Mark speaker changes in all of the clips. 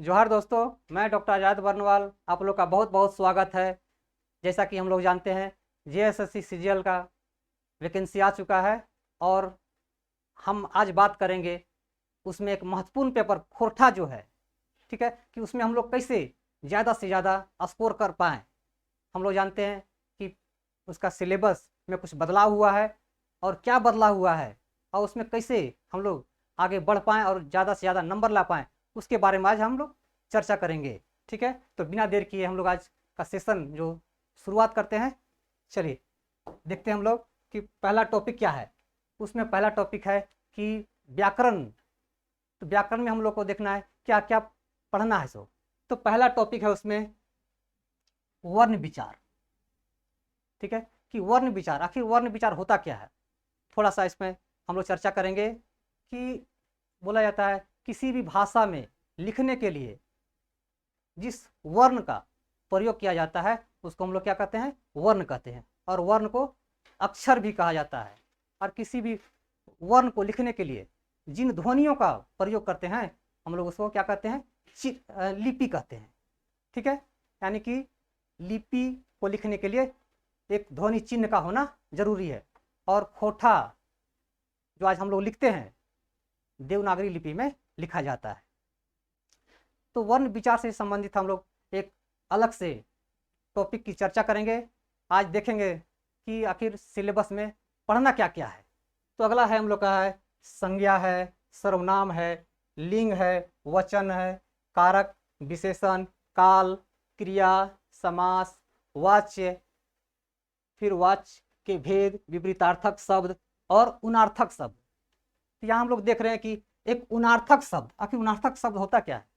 Speaker 1: जोहार दोस्तों, मैं डॉक्टर आजाद बर्नवाल आप लोग का बहुत बहुत स्वागत है। जैसा कि हम लोग जानते हैं जेएसएससी सीजीएल का वैकेंसी आ चुका है और हम आज बात करेंगे उसमें एक महत्वपूर्ण पेपर खोरठा जो है, ठीक है, कि उसमें हम लोग कैसे ज़्यादा से ज़्यादा स्कोर कर पाएँ। हम लोग जानते हैं कि उसका सिलेबस में कुछ बदलाव हुआ है और क्या बदलाव हुआ है और उसमें कैसे हम लोग आगे बढ़ पाएँ और ज़्यादा से ज़्यादा नंबर ला पाएँ, उसके बारे में आज हम लोग चर्चा करेंगे। ठीक है, तो बिना देर किए हम लोग आज का सेशन जो शुरुआत करते हैं। चलिए देखते हैं हम लोग कि पहला टॉपिक क्या है। उसमें पहला टॉपिक है कि व्याकरण। तो व्याकरण में हम लोग को देखना है क्या क्या पढ़ना है। तो पहला टॉपिक है उसमें वर्ण विचार। ठीक है, कि वर्ण विचार, आखिर वर्ण विचार होता क्या है, थोड़ा सा इसमें हम लोग चर्चा करेंगे। कि बोला जाता है किसी भी भाषा में लिखने के लिए जिस वर्ण का प्रयोग किया जाता है उसको हम लोग क्या कहते हैं, वर्ण कहते हैं। और वर्ण को अक्षर भी कहा जाता है। और किसी भी वर्ण को लिखने के लिए जिन ध्वनियों का प्रयोग करते हैं हम लोग उसको क्या कहते हैं, लिपि कहते हैं। ठीक है, यानी कि लिपि को लिखने के लिए एक ध्वनि चिन्ह का होना जरूरी है। और खोठा जो आज हम लोग लिखते हैं देवनागरी लिपि में लिखा जाता है। तो वर्ण विचार से संबंधित हम लोग एक अलग से टॉपिक की चर्चा करेंगे। आज देखेंगे कि आखिर सिलेबस में पढ़ना क्या क्या है। तो अगला है हम लोग का है संज्ञा है, सर्वनाम है, लिंग है, वचन है, कारक, विशेषण, काल, क्रिया, समास, वाच्य, फिर वाच्य के भेद, विपरीतार्थक शब्द और उनार्थक शब्द। तो यहाँ हम लोग देख रहे हैं कि एक उनार्थक शब्द, आखिर उनार्थक शब्द होता क्या है।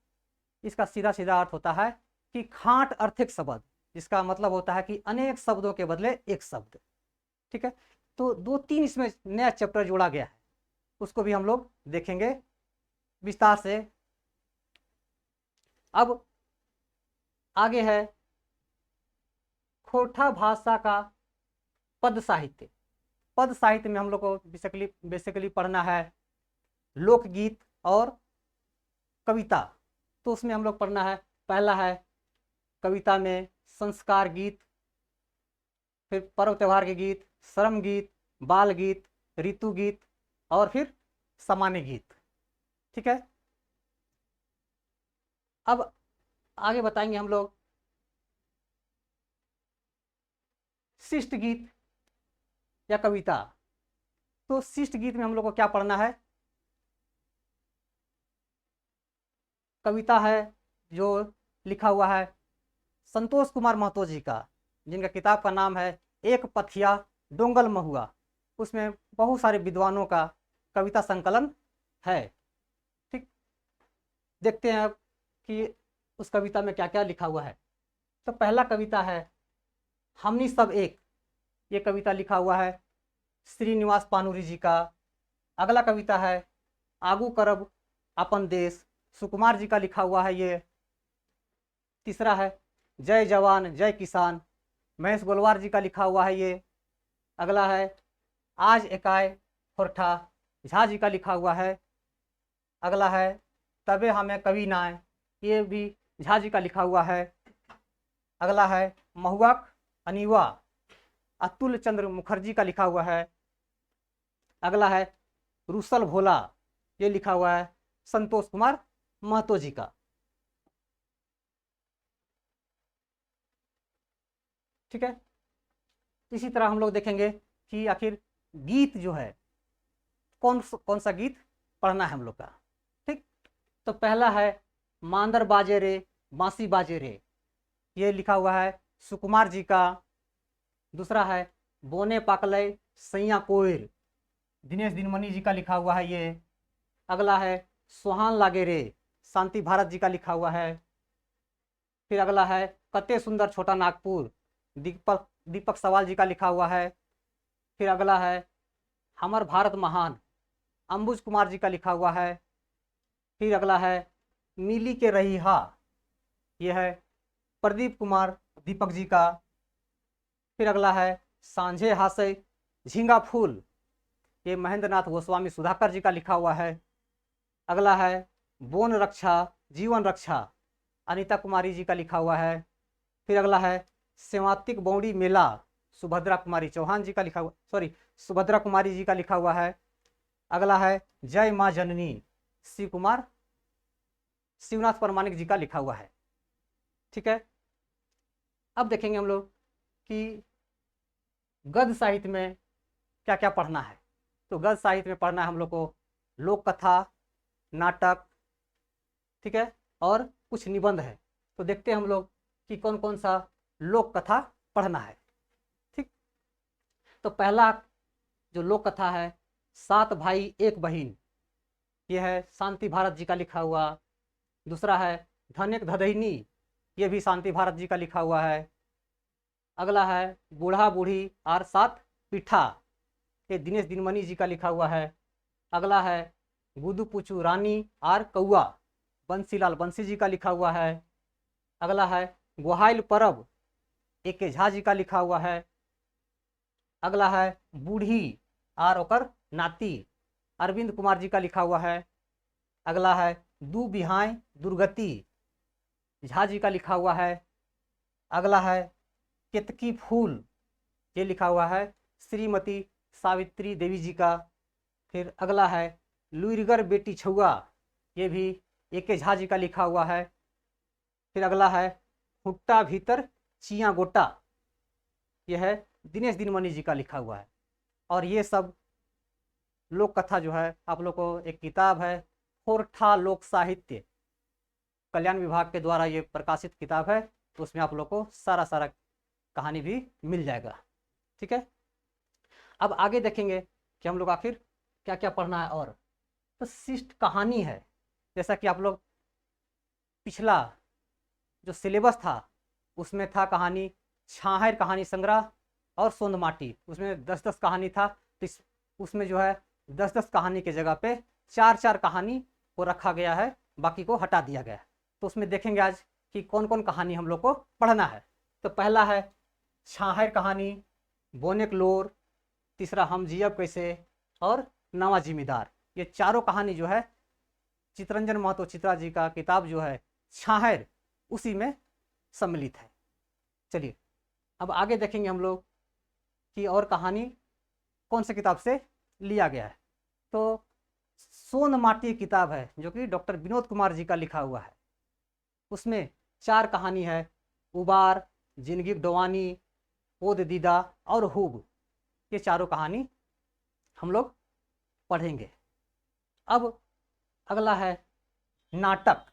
Speaker 1: इसका सीधा सीधा अर्थ होता है कि खांट अर्थक शब्द, जिसका मतलब होता है कि अनेक शब्दों के बदले एक शब्द। ठीक है, तो 2-3 इसमें नया चैप्टर जोड़ा गया है, उसको भी हम लोग देखेंगे विस्तार से। अब आगे है खोरठा भाषा का पद साहित्य। पद साहित्य में हम लोग को बेसिकली पढ़ना है लोकगीत और कविता। तो उसमें हम लोग पढ़ना है, पहला है कविता में संस्कार गीत, फिर पर्व त्योहार के गीत, श्रम गीत, बाल गीत, ऋतु गीत और फिर सामान्य गीत। ठीक है, अब आगे बताएंगे हम लोग शिष्ट गीत या कविता। तो शिष्ट गीत में हम लोग को क्या पढ़ना है, कविता है जो लिखा हुआ है संतोष कुमार महतो जी का, जिनका किताब का नाम है एक पथिया डोंगल महुआ। उसमें बहुत सारे विद्वानों का कविता संकलन है। ठीक, देखते हैं अब कि उस कविता में क्या क्या लिखा हुआ है। तो पहला कविता है हमनी सब एक। ये कविता लिखा हुआ है श्रीनिवास पानुरी जी का। अगला कविता है आगू करब अपन देश, सुकुमार जी का लिखा हुआ है ये। तीसरा है जय जवान जय किसान, महेश गोलवार जी का लिखा हुआ है ये। अगला है आज एकाय खोरठा, झा जी का लिखा हुआ है। अगला है तबे हमें कवि नाय, ये भी झा जी का लिखा हुआ है। अगला है महुआक अनिवा, अतुल चंद्र मुखर्जी का लिखा हुआ है। अगला है रूसल भोला, ये लिखा हुआ है संतोष कुमार महतो जी का। ठीक है, इसी तरह हम लोग देखेंगे कि आखिर गीत जो है कौन सा गीत पढ़ना है हम लोग का। ठीक, तो पहला है मांदर बाजे रे बांसी बाजे रे, ये लिखा हुआ है सुकुमार जी का। दूसरा है बोने पाकलय सैया कोयर, दिनेश दिनमणि जी का लिखा हुआ है ये। अगला है सुहान लागे रे, शांति भारत जी का लिखा हुआ है। फिर अगला है कते सुंदर छोटा नागपुर, दीपक सवाल जी का लिखा हुआ है। फिर अगला है हमर भारत महान, अंबुज कुमार जी का लिखा हुआ है। फिर अगला है मिली के रही हा, ये है प्रदीप कुमार दीपक जी का। फिर अगला है सांझे हासे झींगा फूल, ये महेंद्र नाथ गोस्वामी सुधाकर जी का लिखा हुआ है। अगला है बोन रक्षा जीवन रक्षा, अनीता कुमारी जी का लिखा हुआ है। फिर अगला है सेवांतिक बौड़ी मेला, सुभद्रा कुमारी चौहान जी का लिखा हुआ, सॉरी सुभद्रा कुमारी जी का लिखा हुआ है। अगला है जय माँ जननी, शिव कुमार शिवनाथ परमाणिक जी का लिखा हुआ है। ठीक है, अब देखेंगे हम लोग कि गद्य साहित्य में क्या क्या पढ़ना है। तो गद्य साहित्य में पढ़ना है हम लोग को लोक कथा, नाटक, ठीक है, और कुछ निबंध है। तो देखते हैं हम लोग कि कौन कौन सा लोक कथा पढ़ना है। ठीक, तो पहला जो लोक कथा है सात भाई एक बहन, ये है शांति भारत जी का लिखा हुआ। दूसरा है धनिक धदैनी, ये भी शांति भारत जी का लिखा हुआ है। अगला है बूढ़ा बूढ़ी और सात पिठा, ये दिनेश दिनमणि जी का लिखा हुआ है। अगला है गुदू पुचू रानी और कौआ, बंसीलाल बंसी जी का लिखा हुआ है। अगला है गोहाइल परब, ए के झा जी का लिखा हुआ है। अगला है बूढ़ी और ओकर नाती, अरविंद कुमार जी का लिखा हुआ है। अगला है दू बिहाय दुर्गति, झा जी का लिखा हुआ है। अगला है केतकी फूल, ये लिखा हुआ है श्रीमती सावित्री देवी जी का। फिर अगला है लुईरगर बेटी छुआ, ये भी ए के झा जी का लिखा हुआ है। फिर अगला है हुट्टा भीतर चिया गोटा, यह है दिनेश दिनमणि जी का लिखा हुआ है। और ये सब लोक कथा जो है आप लोग को एक किताब है खोरठा लोक साहित्य, कल्याण विभाग के द्वारा ये प्रकाशित किताब है। तो उसमें आप लोग को सारा कहानी भी मिल जाएगा। ठीक है, अब आगे देखेंगे कि हम लोग आखिर क्या क्या पढ़ना है। और तो शिष्ट कहानी है, जैसा कि आप लोग पिछला जो सिलेबस था उसमें था कहानी छाहर कहानी संग्रह और सोंद माटी, उसमें 10-10 कहानी था। तो उसमें जो है 10-10 कहानी के जगह पे 4-4 कहानी को रखा गया है, बाकी को हटा दिया गया है। तो उसमें देखेंगे आज कि कौन कौन कहानी हम लोग को पढ़ना है। तो पहला है छाहर कहानी, बोनेक लोर, तीसरा हम जियब कैसे, और नवा जिम्मेदार। ये चारों कहानी जो है चितरंजन महतो चित्रा जी का किताब जो है छाहर, उसी में सम्मिलित है। चलिए अब आगे देखेंगे हम लोग कि और कहानी कौन से किताब से लिया गया है। तो सोन माटी किताब है जो कि डॉक्टर विनोद कुमार जी का लिखा हुआ है। उसमें 4 कहानी है, उबार, जिंदगी डवानी, ओद दीदा और हुब, ये चारों कहानी हम लोग पढ़ेंगे। अब अगला है नाटक।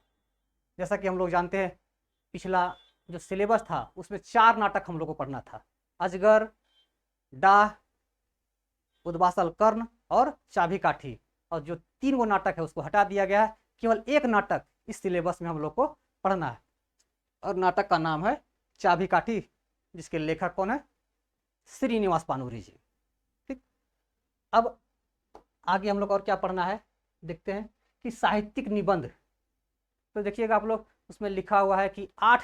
Speaker 1: जैसा कि हम लोग जानते हैं पिछला जो सिलेबस था उसमें 4 नाटक हम लोग को पढ़ना था, अजगर, डाह, उद्वासल कर्ण और चाबी काठी। और जो 3 वो नाटक है उसको हटा दिया गया है, केवल एक नाटक इस सिलेबस में हम लोग को पढ़ना है। और नाटक का नाम है चाबी काठी, जिसके लेखक कौन है, श्रीनिवास पानूरी जी। ठीक, अब आगे हम लोग और क्या पढ़ना है देखते हैं कि साहित्यिक निबंध। तो देखिएगा आप लोग उसमें लिखा हुआ है कि 8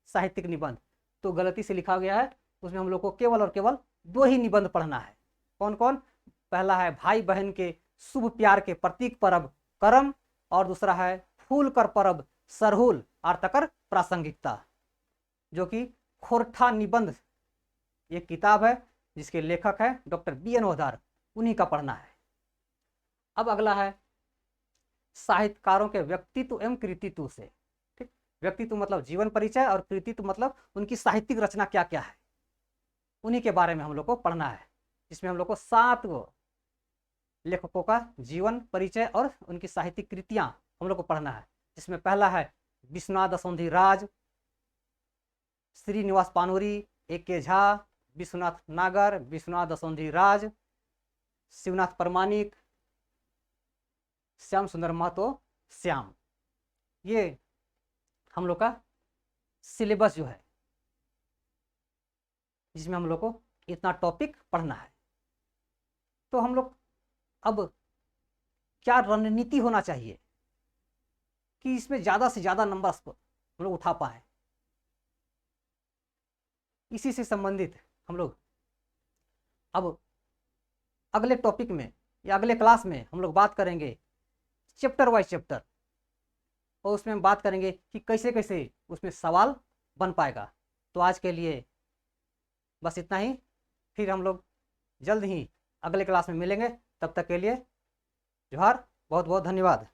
Speaker 1: साहित्यिक निबंध, तो गलती से लिखा गया है। उसमें हम लोग को केवल और केवल 2 ही निबंध पढ़ना है। कौन कौन, पहला है भाई बहन के शुभ प्यार के प्रतीक परब करम, और दूसरा है फूल कर परब सरहुल और तकर प्रासंगिकता, जो कि खोरठा निबंध ये किताब है जिसके लेखक है डॉक्टर BN ओहदार, उन्हीं का पढ़ना है। अब अगला है साहित्यकारों के व्यक्तित्व एवं कृतित्व से। ठीक, व्यक्तित्व मतलब जीवन परिचय और कृतित्व मतलब उनकी साहित्यिक रचना क्या क्या है, उन्हीं के बारे में हम लोग को पढ़ना है। जिसमें हम लोग को 7 लेखकों का जीवन परिचय और उनकी साहित्यिक कृतियां हम लोग को पढ़ना है। जिसमें पहला है विश्वनाथ दसौंधी राज, श्रीनिवास पानूरी, A.K. झा, विश्वनाथ नागर, विश्वनाथ दसौंधी राज, शिवनाथ परमाणिक, श्याम सुंदर महतो श्याम। ये हम लोग का सिलेबस जो है जिसमें हम लोग को इतना टॉपिक पढ़ना है। तो हम लोग अब क्या रणनीति होना चाहिए कि इसमें ज़्यादा से ज़्यादा नंबर हम लोग उठा पाए, इसी से संबंधित हम लोग अब अगले टॉपिक में या अगले क्लास में हम लोग बात करेंगे चैप्टर वाइज चैप्टर, और उसमें हम बात करेंगे कि कैसे कैसे उसमें सवाल बन पाएगा। तो आज के लिए बस इतना ही, फिर हम लोग जल्द ही अगले क्लास में मिलेंगे। तब तक के लिए जोहार, बहुत बहुत धन्यवाद।